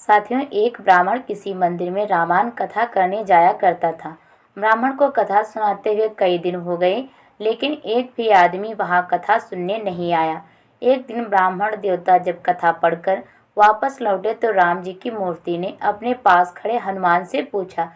साथियों, एक ब्राह्मण किसी मंदिर में रामायण कथा करने जाया करता था। ब्राह्मण को कथा सुनाते हुए कई दिन हो गए, लेकिन एक भी आदमी वहां कथा सुनने नहीं आया। एक दिन ब्राह्मण देवता जब कथा पढ़कर वापस लौटे तो राम जी की मूर्ति ने अपने पास खड़े हनुमान से पूछा,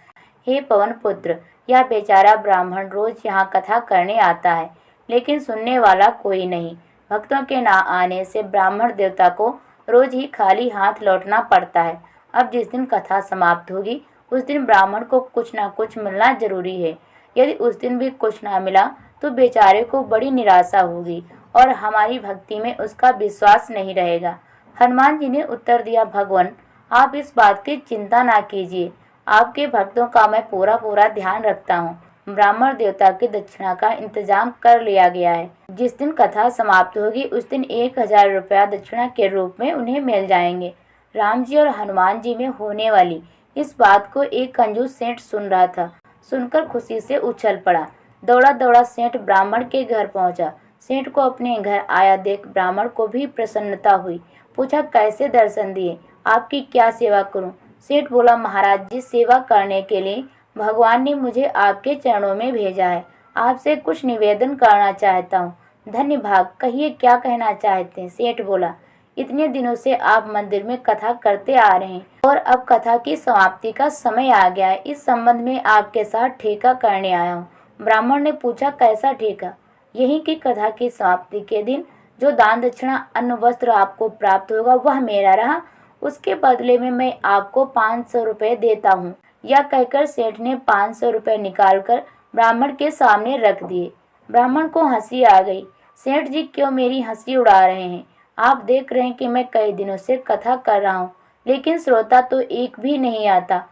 हे पवन पुत्र, यह बेचारा ब्राह्मण रोज यहाँ कथा करने आता है, लेकिन सुनने वाला कोई नहीं। भक्तों के ना आने से ब्राह्मण देवता को रोज ही खाली हाथ लौटना पड़ता है। अब जिस दिन कथा समाप्त होगी उस दिन ब्राह्मण को कुछ ना कुछ मिलना जरूरी है। यदि उस दिन भी कुछ ना मिला तो बेचारे को बड़ी निराशा होगी और हमारी भक्ति में उसका विश्वास नहीं रहेगा। हनुमान जी ने उत्तर दिया, भगवान, आप इस बात की चिंता ना कीजिए, आपके भक्तों का मैं पूरा पूरा ध्यान रखता हूँ। ब्राह्मण देवता की दक्षिणा का इंतजाम कर लिया गया है। जिस दिन कथा समाप्त होगी उस दिन 1000 रुपया दक्षिणा के रूप में उन्हें मिल जाएंगे। राम जी और हनुमान जी में होने वाली इस बात को एक कंजूस सेठ सुन रहा था। सुनकर खुशी से उछल पड़ा। दौड़ा दौड़ा सेठ ब्राह्मण के घर पहुंचा। सेठ को अपने घर आया देख ब्राह्मण को भी प्रसन्नता हुई। पूछा, कैसे दर्शन दिए, आपकी क्या सेवा करूं? सेठ बोला, महाराज जी, सेवा करने के लिए भगवान ने मुझे आपके चरणों में भेजा है। आपसे कुछ निवेदन करना चाहता हूँ। धन्य भाग, कहिए क्या कहना चाहते हैं? सेठ बोला, इतने दिनों से आप मंदिर में कथा करते आ रहे हैं और अब कथा की समाप्ति का समय आ गया है। इस संबंध में आपके साथ ठेका करने आया हूँ। ब्राह्मण ने पूछा, कैसा ठेका? यही कि कथा की समाप्ति के दिन जो दान दक्षिणा अन्न वस्त्र आपको प्राप्त होगा वह मेरा रहा, उसके बदले में मैं आपको 500 रुपये देता हूँ। यह कहकर सेठ ने 500 रुपये निकालकर ब्राह्मण के सामने रख दिए। ब्राह्मण को हंसी आ गई। सेठ जी क्यों मेरी हंसी उड़ा रहे हैं? आप देख रहे हैं कि मैं कई दिनों से कथा कर रहा हूँ, लेकिन श्रोता तो एक भी नहीं आता।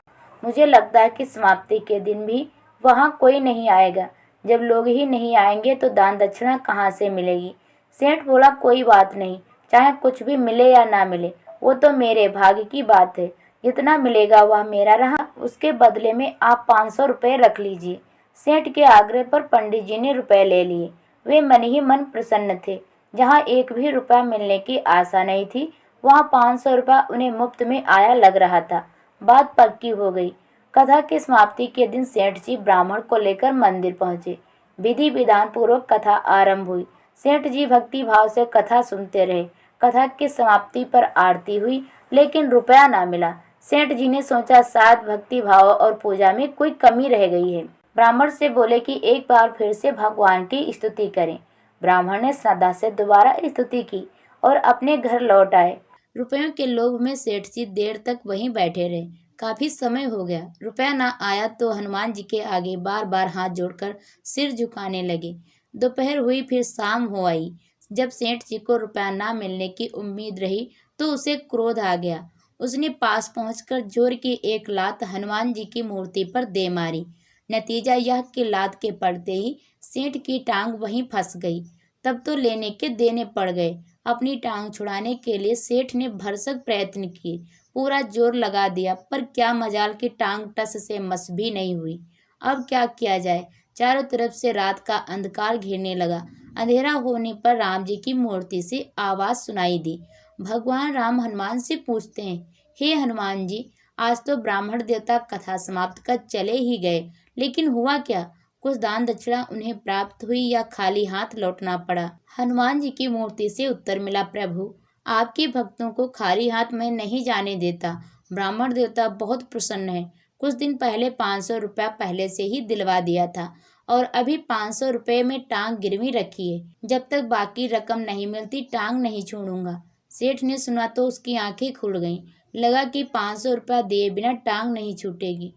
मुझे लगता है कि समाप्ति के दिन भी वहाँ कोई नहीं आएगा। जब लोग ही नहीं आएंगे तो दान दक्षिणा कहाँ से मिलेगी? सेठ बोला, कोई बात नहीं, चाहे कुछ भी मिले या ना मिले, वो तो मेरे भाग्य की बात है। जितना मिलेगा वह मेरा रहा, उसके बदले में आप 500 रुपये रख लीजिए। सेठ के आग्रह पर पंडित जी ने रुपए ले लिए। वे मन ही मन प्रसन्न थे। जहाँ एक भी रुपया मिलने की आशा नहीं थी, वहाँ 500 रुपया उन्हें मुफ्त में आया लग रहा था। बात पक्की हो गई। कथा की समाप्ति के दिन सेठ जी ब्राह्मण को लेकर मंदिर पहुंचे। विधि विधान पूर्वक कथा आरंभ हुई। सेठ जी भक्ति भाव से कथा सुनते रहे। कथा की समाप्ति पर आरती हुई, लेकिन रुपया ना मिला। सेठ जी ने सोचा, शायद भक्ति भाव और पूजा में कोई कमी रह गई है। ब्राह्मण से बोले कि एक बार फिर से भगवान की स्तुति करें। ब्राह्मण ने श्रद्धा से दोबारा स्तुति की और अपने घर लौट आए। रुपयों के लोभ में सेठ जी देर तक वहीं बैठे रहे। काफी समय हो गया, रुपया ना आया तो हनुमान जी के आगे बार बार हाथ जोड़कर सिर झुकाने लगे। दोपहर हुई, फिर शाम हो आई। जब सेठ जी को रुपया ना मिलने की उम्मीद रही तो उसे क्रोध आ गया। उसने पास पहुंचकर जोर की एक लात हनुमान जी की मूर्ति पर दे मारी। नतीजा यह कि लात के पड़ते ही सेठ की टांग वहीं फंस गई। तब तो लेने के देने पड़ गए। अपनी टांग छुड़ाने के लिए सेठ ने भरसक प्रयत्न किए, पूरा जोर लगा दिया, पर क्या मजाल की टांग टस से मस भी नहीं हुई। अब क्या किया जाए? चारों तरफ से रात का अंधकार घिरने लगा। अंधेरा होने पर राम जी की मूर्ति से आवाज सुनाई दी। भगवान राम हनुमान से पूछते हैं, हे हनुमान जी, आज तो ब्राह्मण देवता कथा समाप्त कर चले ही गए, लेकिन हुआ क्या? कुछ दान दक्षिणा उन्हें प्राप्त हुई या खाली हाथ लौटना पड़ा? हनुमान जी की मूर्ति से उत्तर मिला, प्रभु, आपके भक्तों को खाली हाथ में नहीं जाने देता। ब्राह्मण देवता बहुत प्रसन्न है। कुछ दिन पहले 500 रुपया पहले से ही दिलवा दिया था और अभी 500 रुपये में टांग गिरवी रखी है। जब तक बाकी रकम नहीं मिलती टांग नहीं छोड़ूंगा। सेठ ने सुना तो उसकी आंखें खुल गईं। लगा कि 500 रुपया दिए बिना टांग नहीं छूटेगी।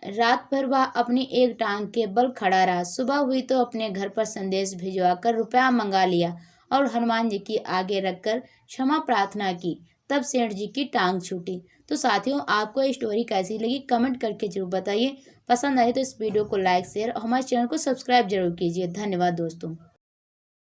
रात भर वह अपनी एक टांग के बल खड़ा रहा। सुबह हुई तो अपने घर पर संदेश भिजवाकर रुपया मंगा लिया और हनुमान जी की आगे रखकर क्षमा प्रार्थना की। तब सेठ जी की टांग छूटी। तो साथियों, आपको ये स्टोरी कैसी लगी कमेंट करके जरूर बताइए। पसंद आए तो इस वीडियो को लाइक शेयर और हमारे चैनल को सब्सक्राइब जरूर कीजिए। धन्यवाद दोस्तों।